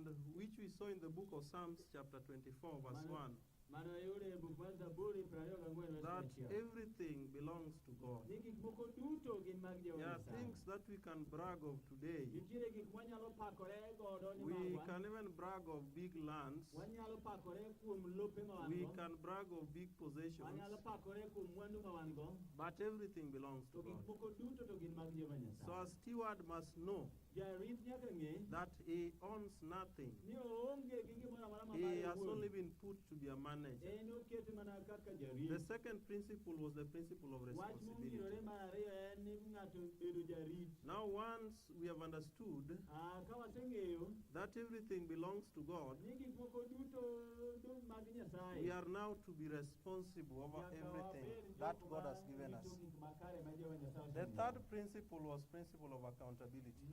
and which we saw in the book of Psalms chapter 24 verse 1, that everything belongs to God. There are things that we can brag of today. We can even brag of big lands. We can brag of big possessions. But everything belongs to God. So a steward must know that he owns nothing. He has only been put to be a manager. The second principle was the principle of responsibility. Now once we have understood that everything belongs to God, we are now to be responsible over everything that God has given us. The third principle was principle of accountability.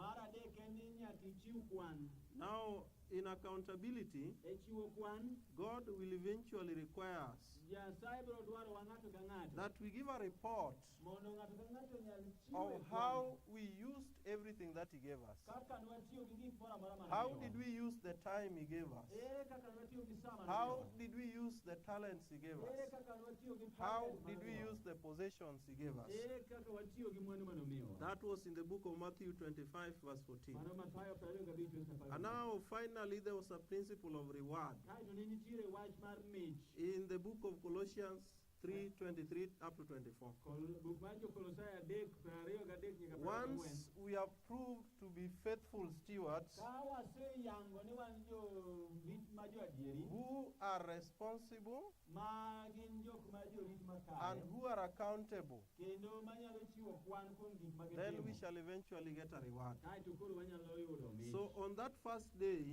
Now, in accountability, God will eventually require us that we give a report of how we used everything that He gave us. How did we use the time He gave us? How did we use the talents He gave us? How did we use the possessions He gave us? That was in the book of Matthew 25 verse 14. And now finally there was a principle of reward. In the book of Colossians 3:23 up to 24. Once we have proved to be faithful stewards who are responsible and who are accountable, then we shall eventually get a reward. So on that first day,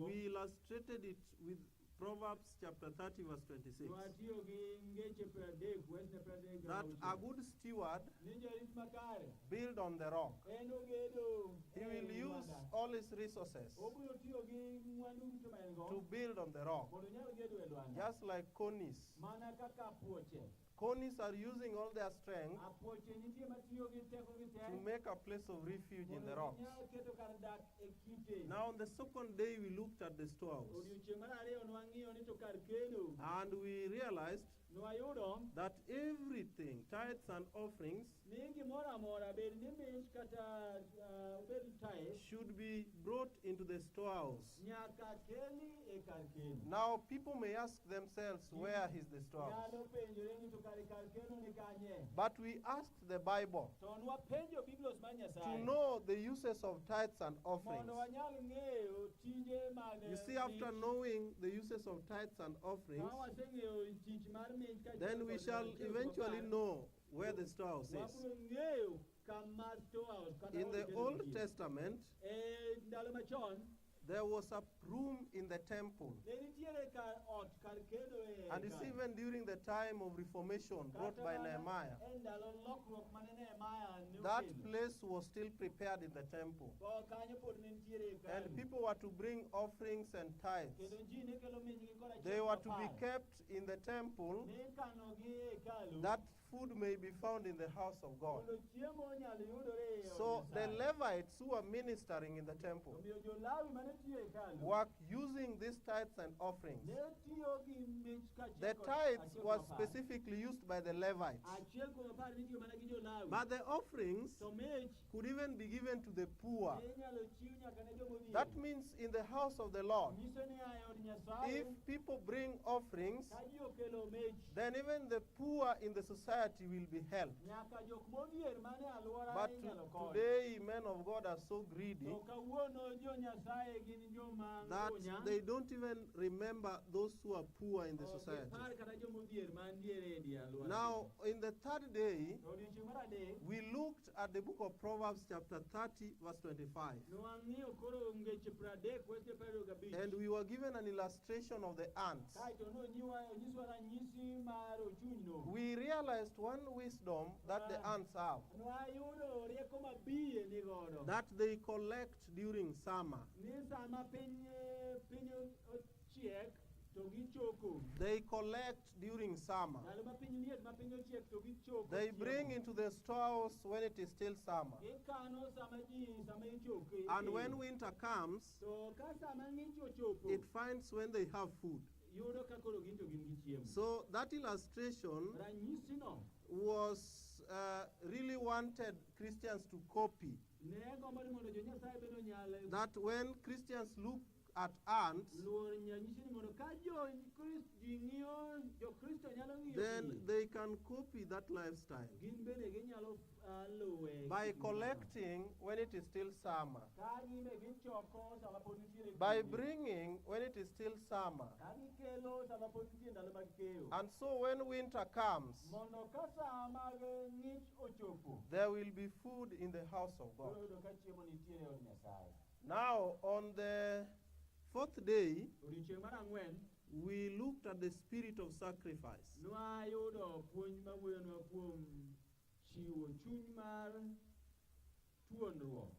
we illustrated it with Proverbs chapter 30 verse 26. That a good steward build on the rock. He will use all his resources to build on the rock. Just like conies. Conies are using all their strength to make a place of refuge in the rocks. Now on the second day we looked at the storehouse. And we realized that everything, tithes and offerings, should be brought into the storehouse. Now people may ask themselves, where is the storehouse? But we asked the Bible to know the uses of tithes and offerings. You see, after knowing the uses of tithes and offerings, then we shall eventually know where the storehouse is. In the Old Testament, there was a room in the temple. And it's even during the time of Reformation brought by Nehemiah, that place was still prepared in the temple. And people were to bring offerings and tithes. They were to be kept in the temple, that food may be found in the house of God. So the Levites who were ministering in the temple were using these tithes and offerings. The tithes were specifically used by the Levites. But the offerings could even be given to the poor. That means in the house of the Lord, if people bring offerings, then even the poor in the society will be helped. But today, men of God are so greedy that they don't even remember those who are poor in the society. Now, in the third day, we looked at the book of Proverbs chapter 30 verse 25. And we were given an illustration of the ants. We realized one wisdom that the ants have, that they collect during summer. They collect during summer. They bring into the storehouse when it is still summer. And when winter comes, it finds when they have food. So that illustration was really wanted Christians to copy. That when Christians look at ants, then they can copy that lifestyle by collecting when it is still summer, by bringing when it is still summer. And so when winter comes, there will be food in the house of God. Now, on the fourth day, we looked at the spirit of sacrifice.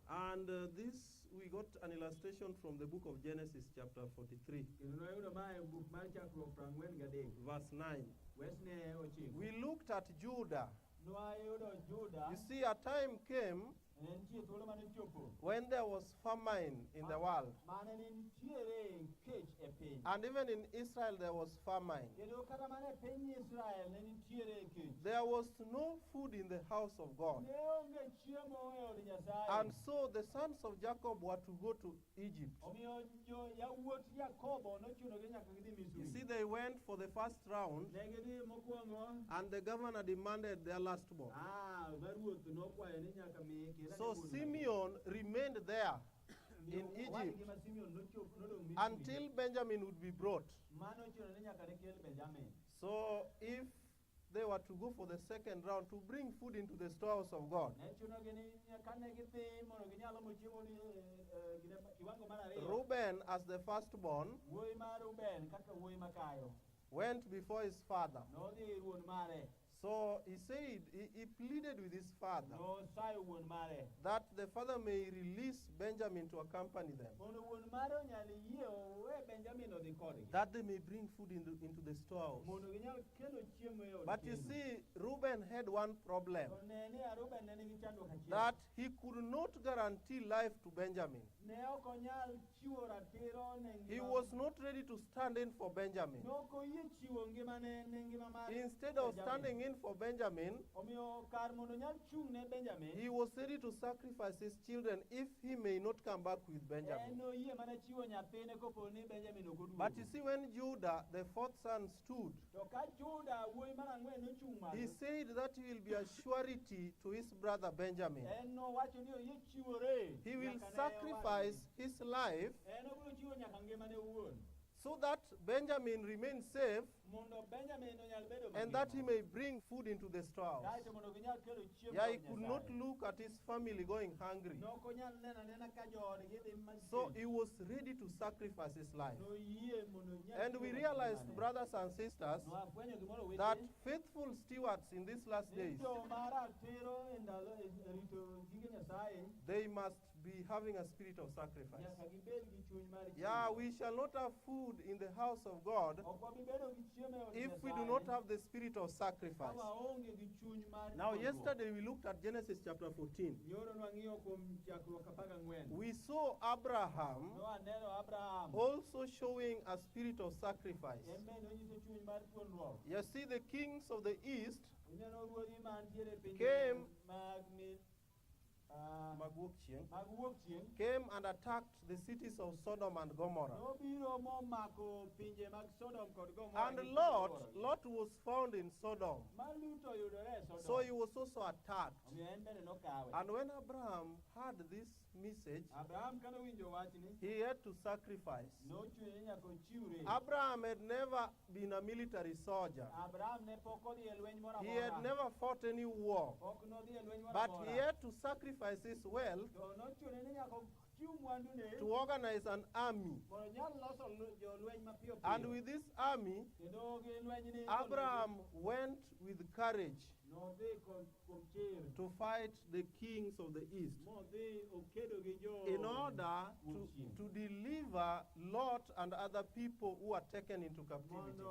And this, we got an illustration from the book of Genesis, chapter 43, verse 9. We looked at Judah. You see, a time came when there was famine in the world. And even in Israel there was famine. There was no food in the house of God. And so the sons of Jacob were to go to Egypt. You see, they went for the first round, and the governor demanded their last born. So Simeon remained there in Egypt until Benjamin would be brought. So if they were to go for the second round to bring food into the storehouse of God, Reuben, as the firstborn, went before his father. So he said, he pleaded with his father that the father may release Benjamin to accompany them, that they may bring food into the storehouse. But you see, Reuben had one problem, that he could not guarantee life to Benjamin. He was not ready to stand in for Benjamin. Instead of standing in for Benjamin, he was ready to sacrifice his children if he may not come back with Benjamin. But you see, when Judah, the fourth son, stood, he said that he will be a surety to his brother Benjamin. He will sacrifice his life so that Benjamin remains safe, and that he may bring food into the storehouse. Yeah, he could not look at his family going hungry. So he was ready to sacrifice his life. And we realized, brothers and sisters, that faithful stewards in these last days, they must be having a spirit of sacrifice. Yeah, we shall not have food in the house of God if we do not have the spirit of sacrifice. Now, yesterday we looked at Genesis chapter 14. We saw Abraham also showing a spirit of sacrifice. You see, the kings of the east came and attacked the cities of Sodom and Gomorrah. And Lot was found in Sodom. So he was also attacked. And when Abraham heard this message, he had to sacrifice. Abraham had never been a military soldier. He had never fought any war. But he had to sacrifice his wealth to organize an army. And with this army, Abraham went with courage to fight the kings of the east in order to deliver Lot and other people who are taken into captivity.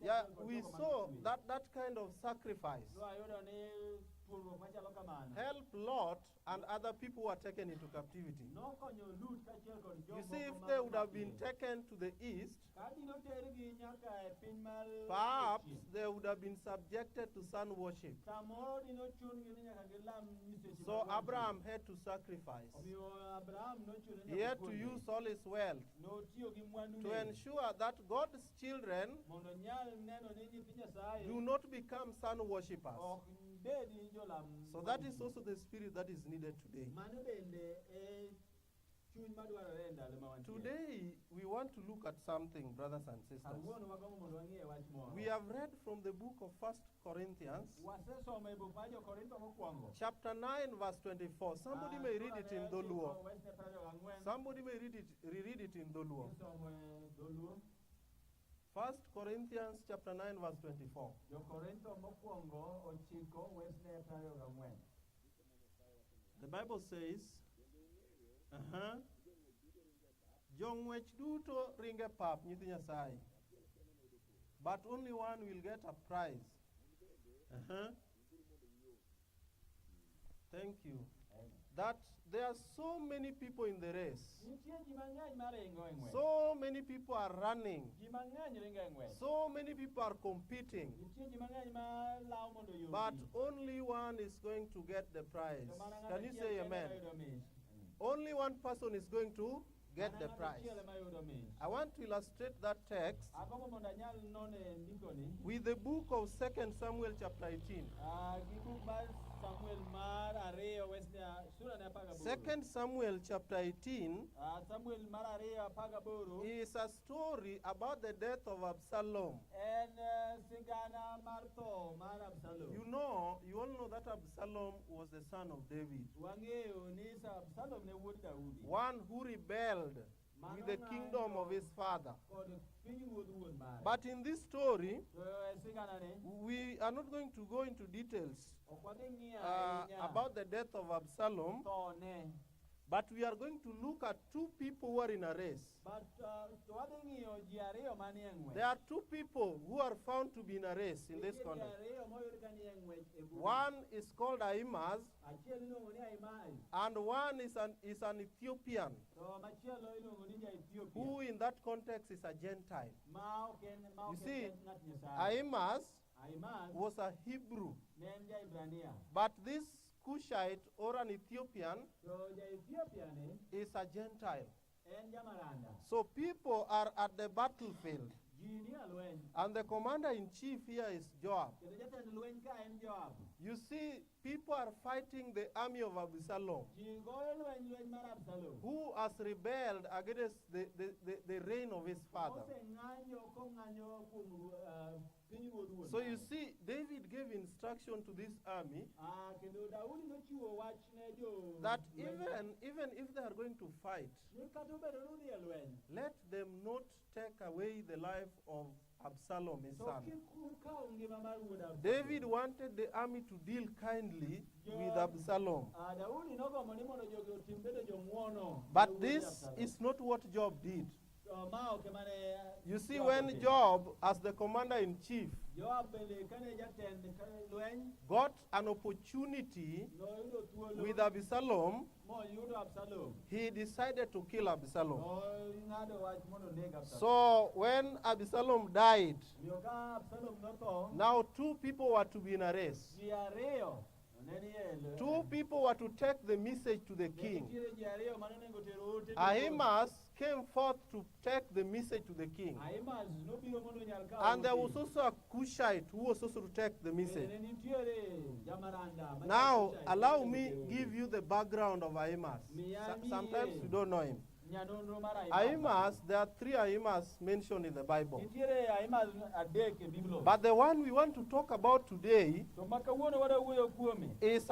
Yeah, we saw that kind of sacrifice help Lot and other people who are taken into captivity. You see, if they would have been taken to the east, perhaps they would have been subjected to sun worship. So Abraham had to sacrifice. He had to use all his wealth to ensure that God's children do not become sun worshippers. So that is also the spirit that is needed today. Today, we want to look at something, brothers and sisters. We have read from the book of 1 Corinthians, chapter 9, verse 24. Somebody may read it in Doluo. Somebody may read it in Doluo. 1 Corinthians chapter 9, verse 24. The Bible says, Jongwech duto ringe pap nyithi Nyasaye, but only one will get a prize. Thank you. That there are so many people in the race. So many people are running. So many people are competing. But only one is going to get the prize. Can you say amen? Only one person is going to get the prize. I want to illustrate that text with the book of 2 Samuel chapter 18. 2 Samuel chapter 18 is a story about the death of Absalom. You all know that Absalom was the son of David. One who rebelled with the kingdom of his father. But in this story, we are not going to go into details about the death of Absalom, but we are going to look at two people who are in a race. There are two people who are found to be in a race in this context. One is called Ahimaaz, and one is an Ethiopian, who in that context is a Gentile. You see, Ahimaaz was a Hebrew, but this Cushite or an Ethiopian is a Gentile. So people are at the battlefield, and the commander-in-chief here is Joab. You see, people are fighting the army of Absalom, who has rebelled against the reign of his father. So you see, David gave instruction to this army that even if they are going to fight, let them not take away the life of Absalom, his son. David wanted the army to deal kindly with Absalom. But this is not what Joab did. You see, when Joab, as the commander-in-chief, got an opportunity with Absalom, he decided to kill Absalom. So when Absalom died, now two people were to be in a race. Two people were to take the message to the king. Ahimaaz came forth to take the message to the king. And there was also a Cushite who was also to take the message. Now, allow me give you the background of Ahimaaz. Sometimes you don't know him. Ahimaaz, there are 3 Ahimaaz mentioned in the Bible. But the one we want to talk about today is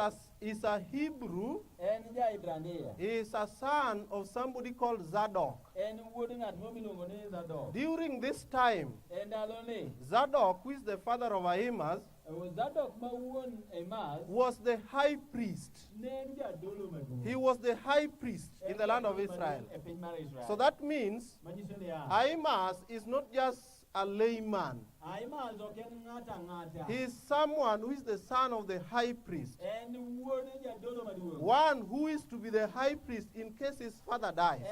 a Hebrew. He is a son of somebody called Zadok. During this time, Zadok, who is the father of Ahimaaz, was the high priest. He was the high priest in the land of Israel. So that means Ahimaaz is not just a layman. He is someone who is the son of the high priest. One who is to be the high priest in case his father dies.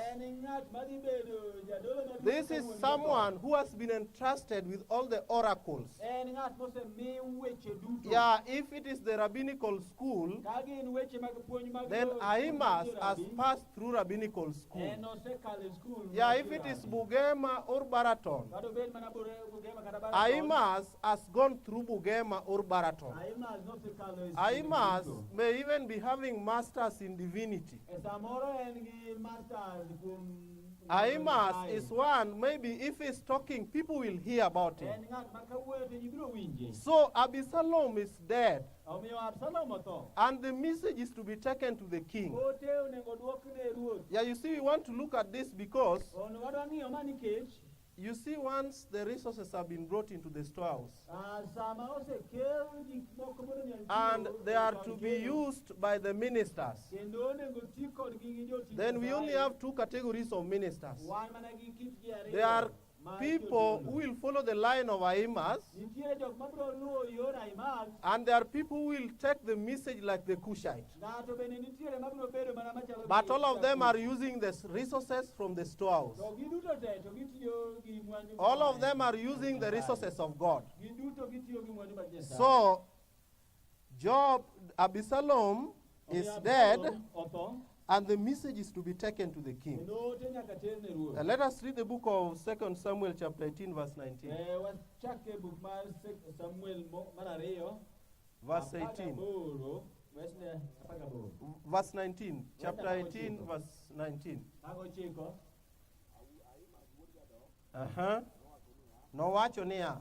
This is someone who has been entrusted with all the oracles. Yeah, if it is the rabbinical school, then Ahimaaz has passed through rabbinical school. Yeah, if it is Bugema or Baraton, Ahimaaz has gone through Bugema or Baraton. Ahimaaz may even be having masters in divinity. Ahimaaz is one, maybe if he's talking, people will hear about him. So Absalom is dead. And the message is to be taken to the king. Yeah, you see, we want to look at this because you see, once the resources have been brought into the storehouse, and they are to be used by the ministers, then we only have 2 categories of ministers. There are people who will follow the line of Ahimaaz, and there are people who will take the message like the Cushite. But all of them are using the resources from the storehouse. All of them are using the resources of God. So, Absalom is dead, and the message is to be taken to the king. Let us read the book of 2 Samuel chapter 18, verse 19. Verse 18. Verse 19. Chapter 18, verse 19. No watch on here.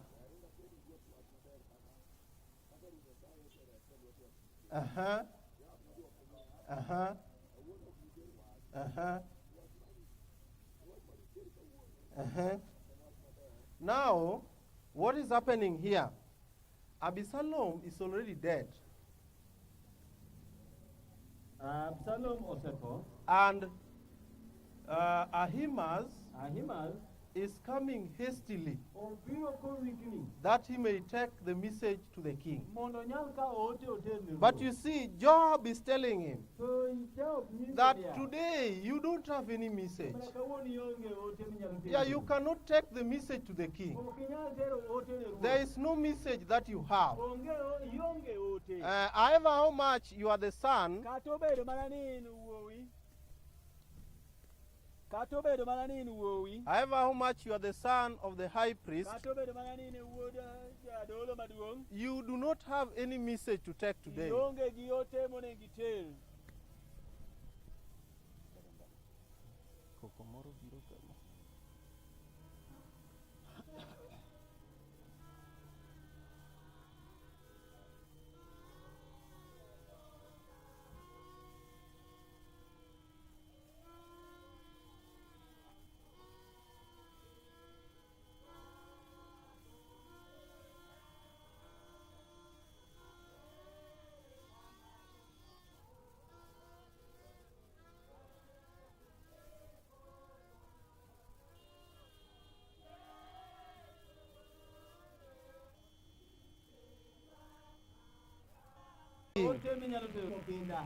Now, what is happening here? Absalom is already dead. And Ahimaaz is coming hastily that he may take the message to the king. But you see, Job is telling him that today you don't have any message. Yeah, you cannot take the message to the king. There is no message that you have. However, how much you are the son, however, how much you are the son of the high priest, you do not have any message to take today.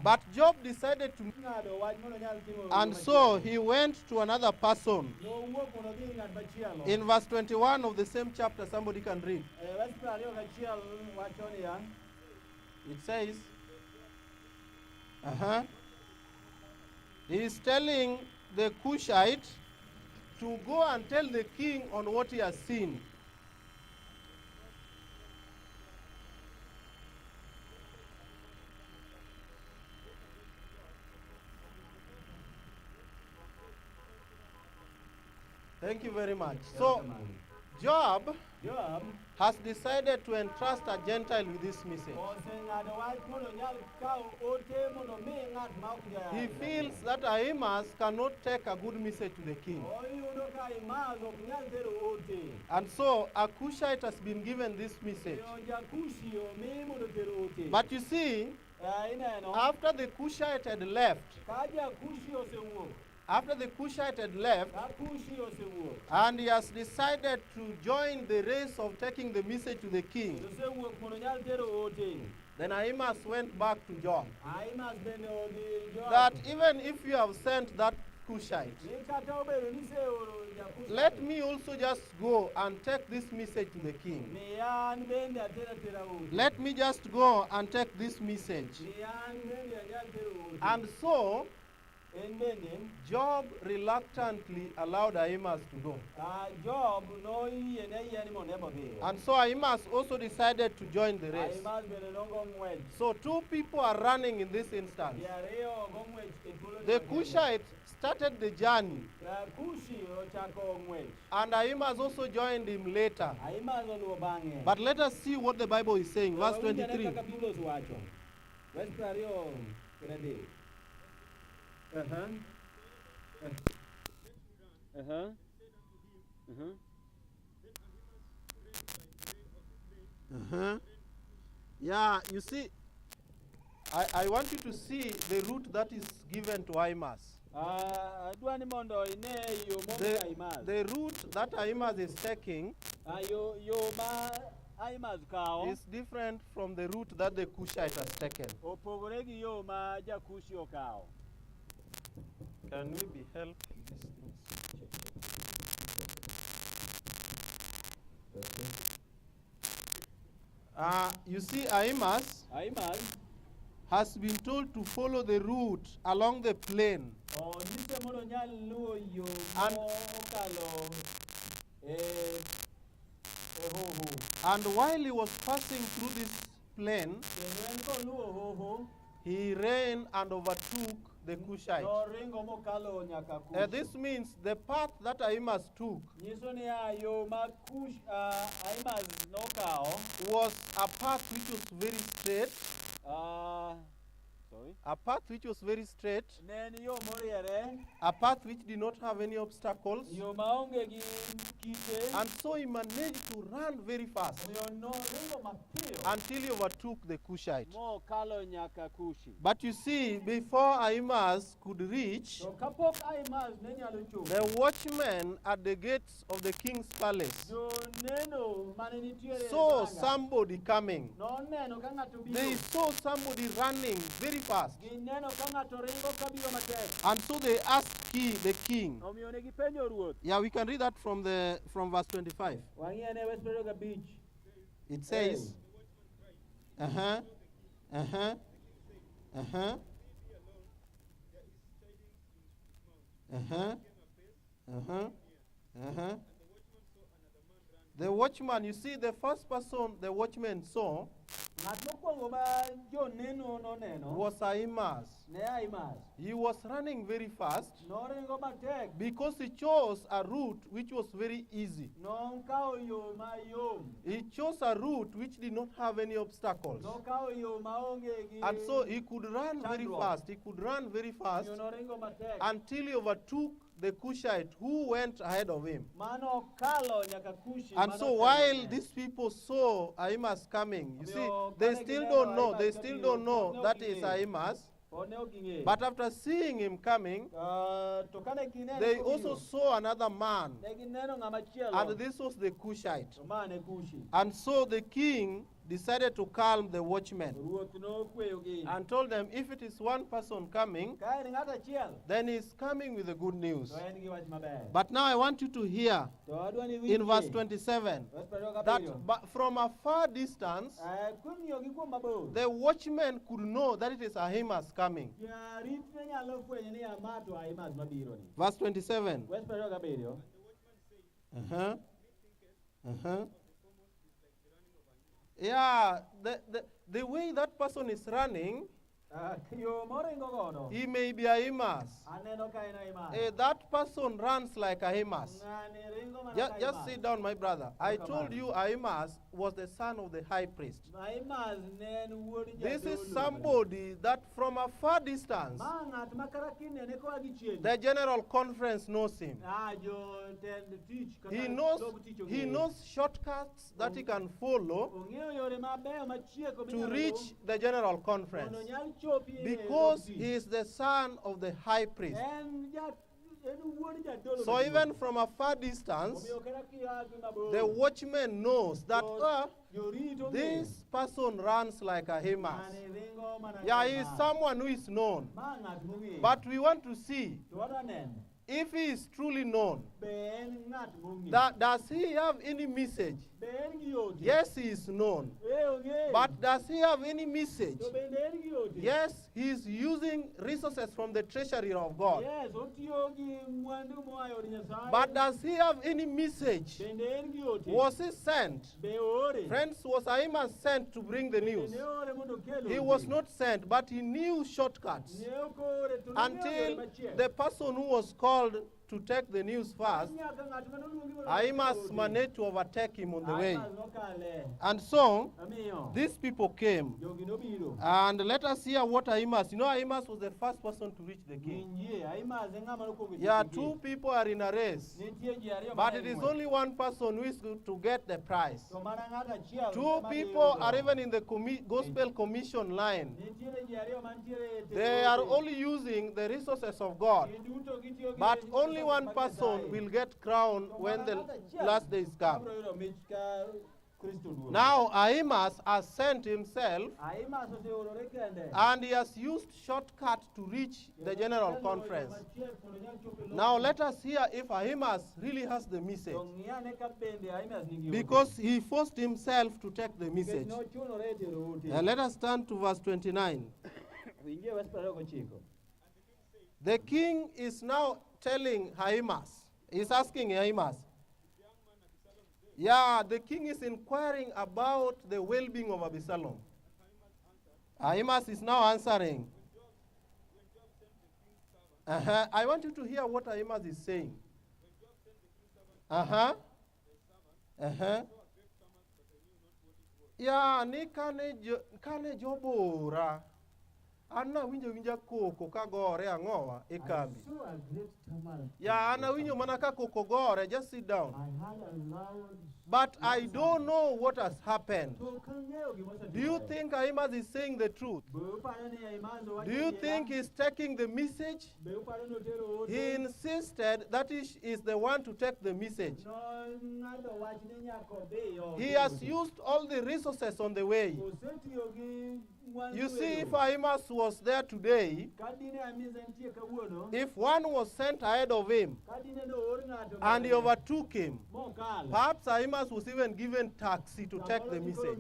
But Job decided to, and so he went to another person. In verse 21 of the same chapter, somebody can read. It says, he is telling the Cushite to go and tell the king on what he has seen. Thank you very much. So, Job has decided to entrust a Gentile with this message. He feels that Ahimaaz cannot take a good message to the king. And so a Cushite has been given this message. But you see, after the Cushite had left, and he has decided to join the race of taking the message to the king, then Ahimaaz went back to Job. That even if you have sent that Cushite, let me also just go and take this message to the king. Let me just go and take this message. And so, Job reluctantly allowed Ahimaaz to go. And so Ahimaaz also decided to join the race. So two people are running in this instance. The Cushite started the journey, and Ahimaaz also joined him later. But let us see what the Bible is saying. Verse 23. Yeah, you see, I want you to see the route that is given to Ahimaaz. The route that Ahimaaz is taking is different from the route that the Cushite has taken. Can we be helped in these things? You see, Ahimaaz has been told to follow the route along the plain. And while he was passing through this plain, he ran and overtook the Cushite. This means the path that Ahimaaz took was a path which was very straight. A path which was very straight. A path which did not have any obstacles. And so he managed to run very fast until he overtook the Cushite. But you see, before Ahimaaz could reach, the watchman at the gates of the king's palace saw somebody coming. They saw somebody running very fast. And so they asked the king. Yeah, we can read that from verse 25. It says, The watchman, you see, the first person the watchman saw was Ahimaaz. He was running very fast because he chose a route which was very easy. He chose a route which did not have any obstacles. And so he could run very fast. He could run very fast until he overtook the Cushite who went ahead of him. And so while these people saw Ahimaaz coming, you see, they still don't know that is Ahimaaz. But after seeing him coming, they also saw another man. And this was the Cushite. And so the king decided to calm the watchmen and told them, if it is one person coming, then he's coming with the good news. But now I want you to hear in verse 27 that from a far distance, the watchmen could know that it is Ahimaaz coming. Verse 27. Yeah, the way that person is running He may be Ahimaaz. That person runs like Ahimaaz. Just sit down, my brother. I told you Ahimaaz was the son of the high priest. This is somebody that from a far distance, the general conference knows him. He knows shortcuts that he can follow to reach the general conference because he is the son of the high priest. So even from a far distance, the watchman knows that this person runs like Ahimaaz. Yeah, he is someone who is known. But we want to see if he is truly known. Does he have any message? Yes, he is known. But does he have any message? Yes, he is using resources from the treasury of God. But does he have any message? Was he sent? Friends, was Ahimaaz sent to bring the news? He was not sent, but he knew shortcuts until the person who was called to take the news first, Ahimaaz managed to overtake him on the way. And so, these people came. And let us hear what Ahimaaz, Ahimaaz was the first person to reach the king. Yeah, two people are in a race. But it is only one person who is to get the prize. Two people are even in the gospel commission line. They are only using the resources of God. But only one person will get crowned when the last days come. Now Ahimaaz has sent himself and he has used shortcut to reach the general conference. Now let us hear if Ahimaaz really has the message, because he forced himself to take the message. Let us turn to verse 29. The king is now telling Ahimaaz, he's asking Ahimaaz. Yeah, the king is inquiring about the well-being of Absalom. Ahimaaz is now answering. I want you to hear what Ahimaaz is saying. Yeah, ni kane jobora. Anna winja koko kagore angowa e kambi. Yeah, Anna winjo manaka koko gore, just sit down. But I don't know what has happened. Do you think Ahimaaz is saying the truth? Do you think he's taking the message? He insisted that he is the one to take the message. He has used all the resources on the way. You see, if Ahimaaz was there today, if one was sent ahead of him and he overtook him, perhaps Ahimaaz was even given taxi to take the message.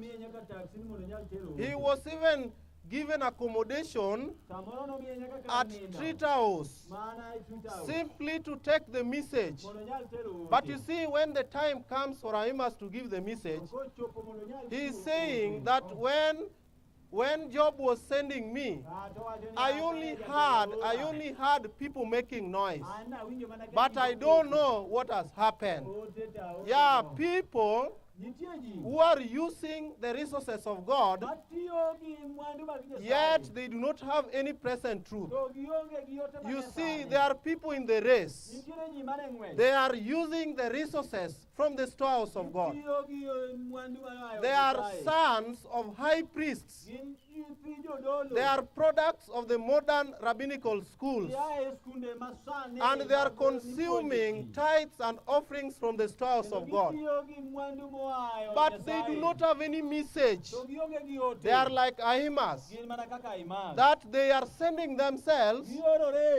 He was even given accommodation at treat house simply to take the message. But you see, when the time comes for Ahimaaz to give the message, he is saying that when Job was sending me, I only heard people making noise. But I don't know what has happened. Yeah, people who are using the resources of God, yet they do not have any present truth. You see, there are people in the race. They are using the resources from the storehouse of God. They are sons of high priests. They are products of the modern rabbinical schools. And they are consuming tithes and offerings from the storehouse of God. But they do not have any message. They are like Ahimaaz, that they are sending themselves,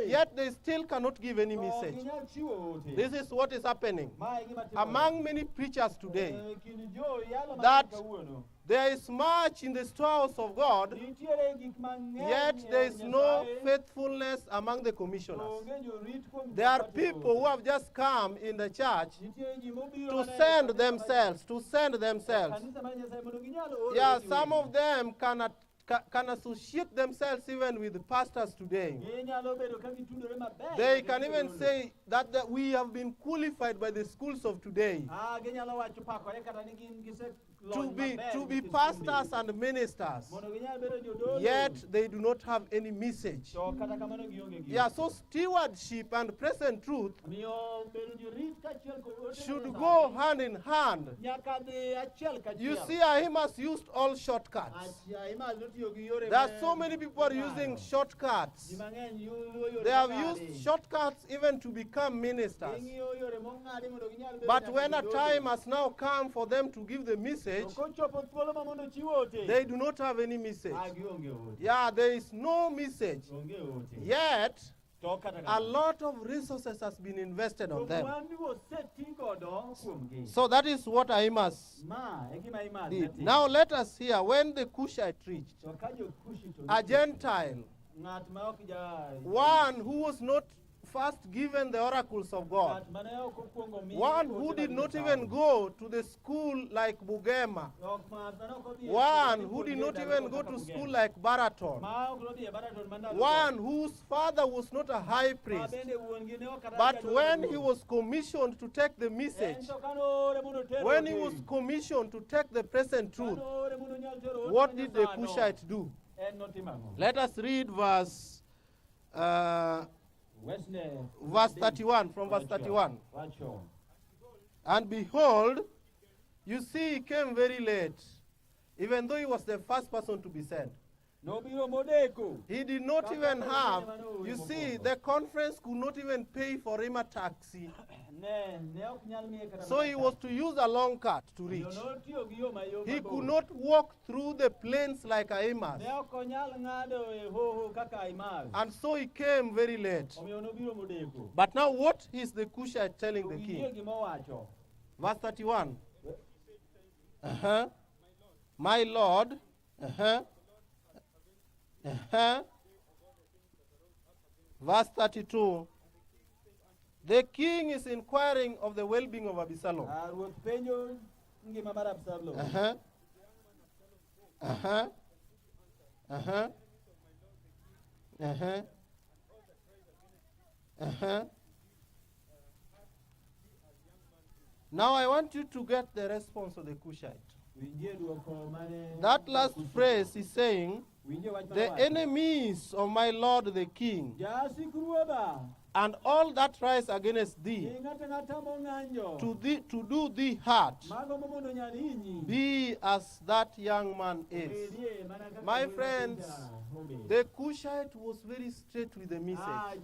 yet they still cannot give any message. This is what is happening among many preachers today, that there is much in the storehouse of God, yet there is no faithfulness among the commissioners. There are people who have just come in the church to send themselves. Yeah, some of them can associate themselves even with pastors today. They can even say that we have been qualified by the schools of today to be pastors and ministers, yet they do not have any message. Yeah, so stewardship and present truth should go hand in hand. You see, Ahimas used all shortcuts. There are so many people using shortcuts. They have used shortcuts even to become ministers. But when a time has now come for them to give the message, they do not have any message. Yeah, there is no message. Yet, a lot of resources has been invested on them. So that is what Ahimas did. Now let us hear when the Cushite reached, a Gentile, one who was not first given the oracles of God, one who did not even go to the school like Bugema, one who did not even go to school like Baraton, one whose father was not a high priest, but when he was commissioned to take the message, when he was commissioned to take the present truth, what did the Cushite do? Let us read verse 31, from verse 31. And behold, you see, he came very late, even though he was the first person to be sent. He did not even have, you see, the conference could not even pay for him a taxi. So he was to use a long cut to reach. He could not walk through the plains like Ahimas. And so he came very late. But now what is the Cushite telling the king? Verse 31. My Lord. Verse 32. The king is inquiring of the well-being of Absalom. Now I want you to get the response of the Cushite. That last phrase is saying, the enemies of my Lord the king, and all that rise against thee, to do thee hurt, be as that young man is. My friends, the Cushite was very straight with the message.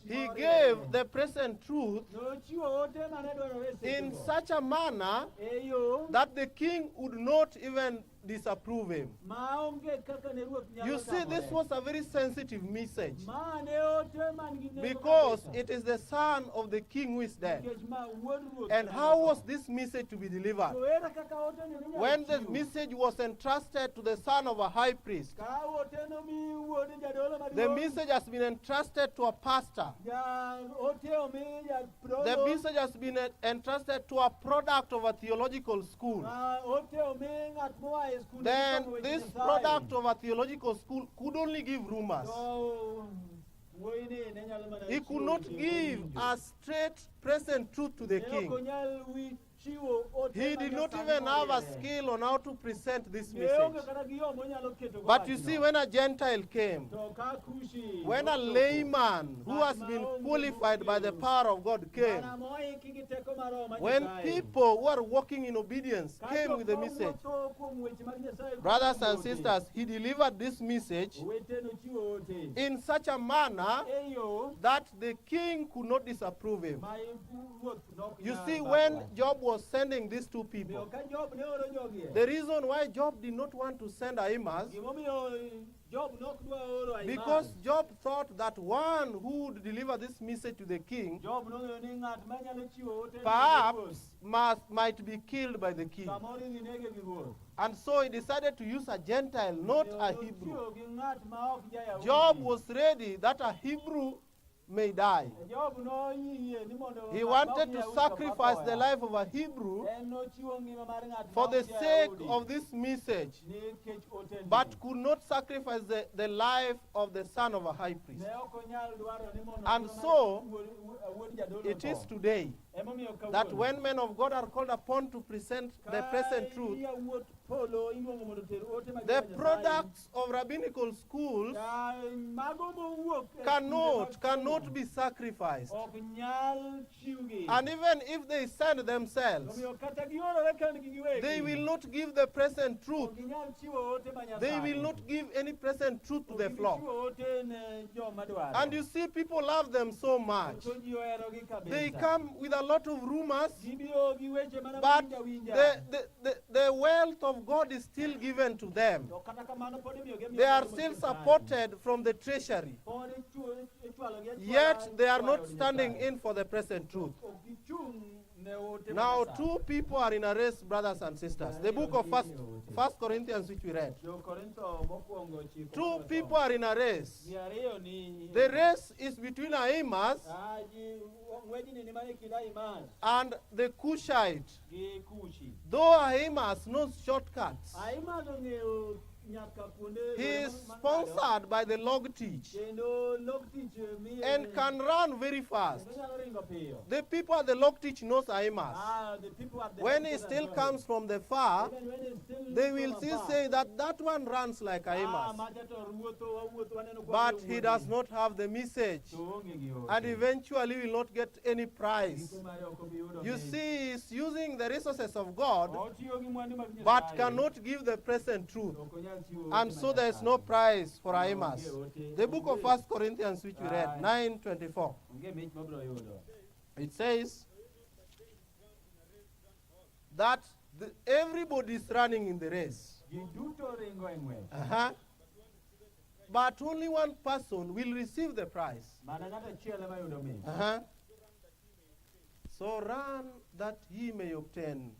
He gave the present truth in such a manner that the king would not even disapprove him. You see, this was a very sensitive message because it is the son of the king who is dead. And how was this message to be delivered? When the message was entrusted to the son of a high priest, the message has been entrusted to a pastor. The message has been entrusted to a product of a theological school. Then this product of a theological school could only give rumors. He could not give a straight present truth to the king. He did not even have a skill on how to present this message. But you see, when a Gentile came, when a layman who has been qualified by the power of God came, when people who are walking in obedience came with the message, brothers and sisters, he delivered this message in such a manner that the king could not disapprove him. You see, when Job was sending these two people, the reason why Job did not want to send Ahimas, because Job thought that one who would deliver this message to the king perhaps might be killed by the king. And so he decided to use a Gentile, not a Hebrew. Job was ready that a Hebrew may die. He wanted to sacrifice the life of a Hebrew for the sake of this message, but could not sacrifice the life of the son of a high priest. And so it is today that when men of God are called upon to present the present truth, the products of rabbinical schools cannot be sacrificed. And even if they send themselves, they will not give the present truth. They will not give any present truth to the flock. And you see, people love them so much. They come with a lot of rumors, but the wealth of God is still given to them. They are still supported from the treasury. Yet they are not standing in for the present truth. Now, two people are in a race, brothers and sisters. The book of First Corinthians, which we read. Two people are in a race. The race is between Ahimaaz and the Cushite. Though Ahimaaz knows shortcuts, he is sponsored by the log teach and can run very fast. The people at the log teach knows Ahimaaz. When he still comes from the far, they will still say that one runs like Ahimaaz. But he does not have the message, and eventually will not get any prize. You see, he is using the resources of God, but cannot give the present truth. And so there is no prize for Ahimaaz. The book of 1 Corinthians, which we read, 9:24. It says that everybody is running in the race. But only one person will receive the prize. So run that ye may obtain.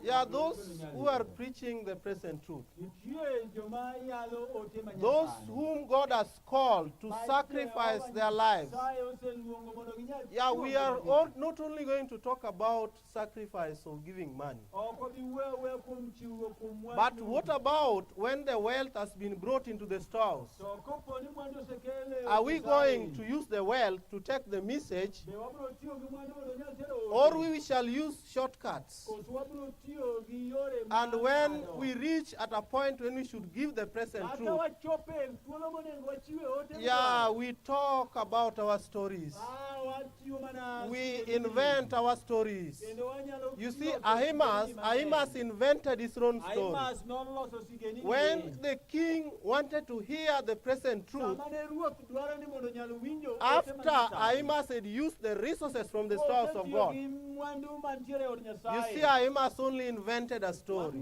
Yeah, those who are preaching the present truth. Those whom God has called to sacrifice their lives. Yeah, we are not only going to talk about sacrifice of giving money. But what about when the wealth has been brought into the stores? Are we going to use the wealth to take the message? Or we shall use shortcuts? And when we reach at a point when we should give the present truth, yeah, we talk about our stories. We invent our stories. You see, Ahimaaz invented his own story. When the king wanted to hear the present truth, after Ahimaaz had used the resources from the stores of God, you see, Ahimaaz only invented a story.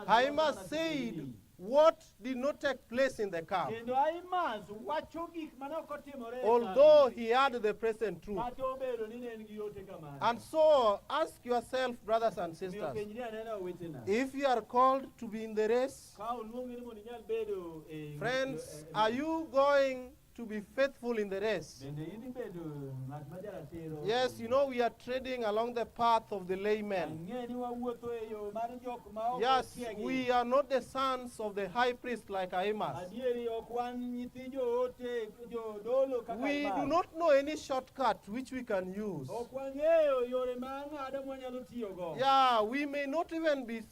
Ahimaaz said what did not take place in the camp, although he had the present truth. And so, ask yourself, brothers and sisters, if you are called to be in the race, friends, are you going to be faithful in the race? Yes, you know, we are treading along the path of the laymen. Yes, we are not the sons of the high priest like Ahimaaz. We do not know any shortcut which we can use. Yeah, we may not even be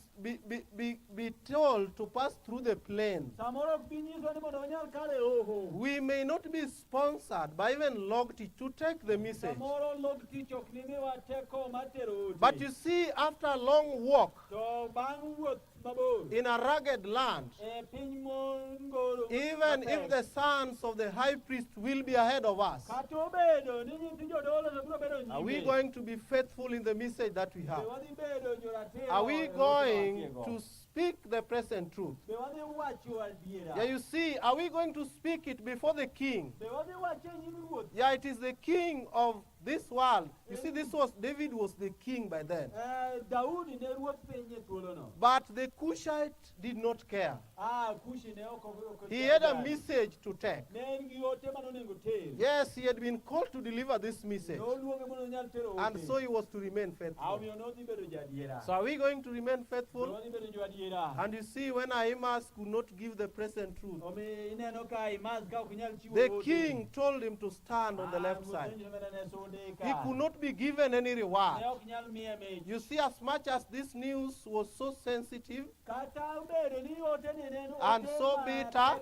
told to pass through the plain. We may not be sponsored by even log teach to take the message. But you see, after a long walk in a rugged land, even if the sons of the high priest will be ahead of us, are we going to be faithful in the message that we have? Are we going to speak the present truth? Yeah, you see, are we going to speak it before the king? Yeah, it is the king of this world, you see, David was the king by then. But the Cushite did not care. He had a message to take. Yes, he had been called to deliver this message. And so he was to remain faithful. So are we going to remain faithful? And you see, when Ahimaaz could not give the present truth, the king told him to stand on the left side. He could not be given any reward. You see, as much as this news was so sensitive and so bitter,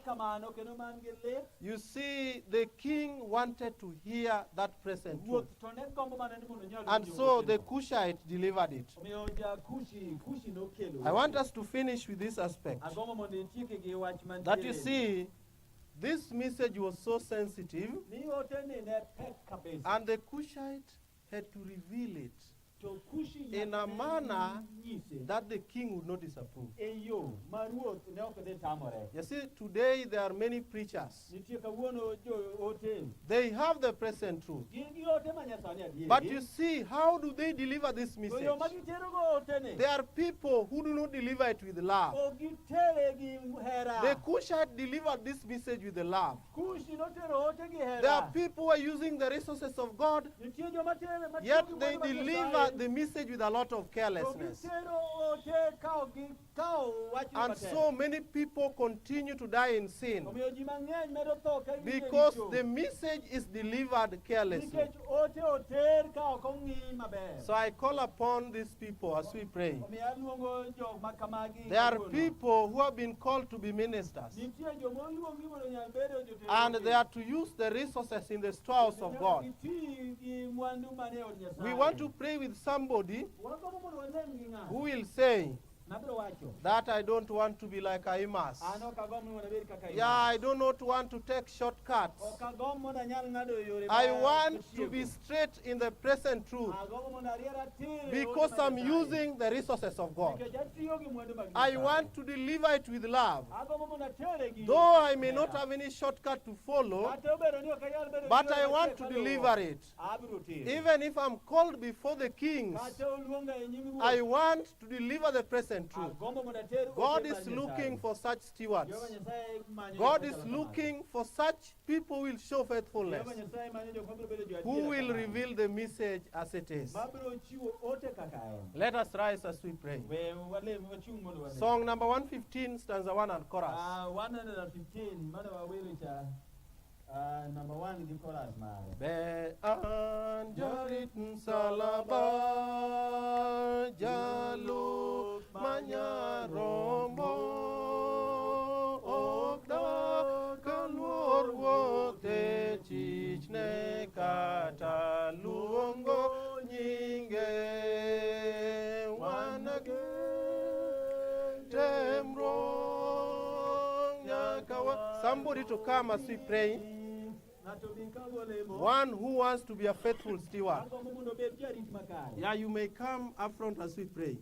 you see, the king wanted to hear that present truth. And so the Cushite delivered it. I want us to finish with this aspect. That you see, this message was so sensitive, and the Cushite had to reveal it in a manner that the king would not disapprove. You see, today there are many preachers. They have the present truth. But you see, how do they deliver this message? There are people who do not deliver it with love. The Cushite delivered this message with the love. There are people who are using the resources of God, yet they deliver the message with a lot of carelessness. And so many people continue to die in sin because the message is delivered carelessly. So I call upon these people as we pray. There are people who have been called to be ministers, and they are to use the resources in the storehouse of God. We want to pray with somebody who will say that I don't want to be like Ahimaaz. Yeah, I do not want to take shortcuts. I want to be straight in the present truth because I'm using the resources of God. I want to deliver it with love. Though I may not have any shortcut to follow, but I want to deliver it. Even if I'm called before the kings, I want to deliver the present truth. God is looking for such stewards. God is looking for such people who will show faithfulness, who will reveal the message as it is. Let us rise as we pray. Song number 115, stanza 1 and chorus. 115, number 1 in the chorus, Be anjarit salaba jaluk manyarombo okda kalwor wote chichne kata luongo nyinge wanage temrong nyakawa. Somebody to come as we pray. One who wants to be a faithful steward. Yeah, you may come up front as we pray.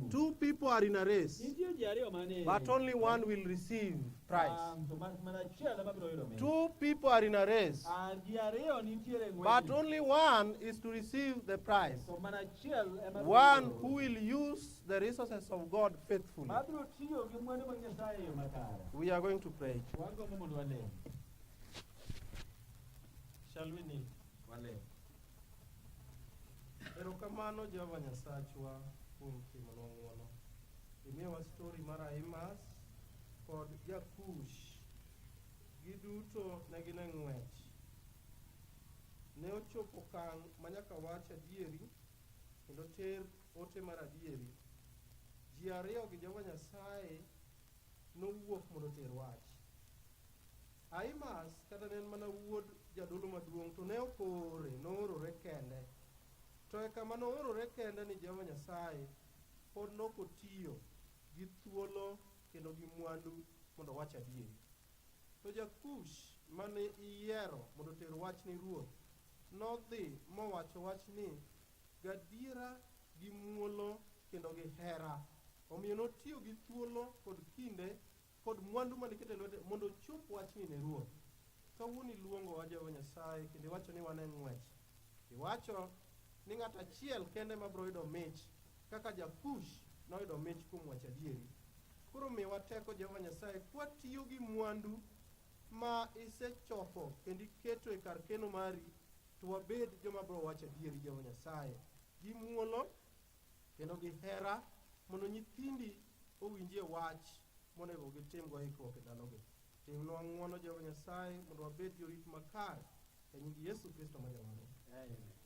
2 people are in a race, but only one will receive prize. 2 people are in a race, but only one is to receive the prize. One who will use the resources of God faithfully. We are going to pray. Shall we kneel? Erokamano Jehova Nyasachwa kuom timonwa ng'wono. Imiyowa story mar Ahimaaz kod Jakush. Giduto ne gin e ng'wech. Ne ochopo okang' manyaka wach adieri kendo ter ote mar adieri. Ji ariyo gi Jehova Nyasaye nowuok mondo ter wach. Ahimaaz kata ne en mana wuod jadolo maduong' to ne noorore kende. To e kama noorore kende ni Jehova Nyasaye pod nokotiyo gi thuolo kendo gi mwandu mondo wach adieri. To Jakush mane iyiero mondo ter wach ni ruoth nodhi mowacho wach ni gadiera gi muolo kendo gi hera. Omiyo notiyo gi thuolo kod kinde kod mwandu maniketo e lwete mondo ochop wach ni ne ruoth. Kawuono iluongo wa Jehova Nyasaye kendo iwacho ni wan e ng'wech. Iwacho ni ng'at achiel kende mabiro yudo mich kaka Jakush noyudo mich kuom wacho adieri. Koro miwa teko Jehova Nyasaye kwatiyo gi mwandu ma isechoko kendo iketo e kar keno mari, to wabed joma biro wacho adieri Jehova Nyasaye gi muolo kendo gi hera, mondo nyithindi owinjie wach monego gitimgo ikruok e ndalogi. Timnwa ng'wono Jehova Nyasaye mondo wabed jorit makare e nying Yesu Kristo ma Jawarwa. Amen.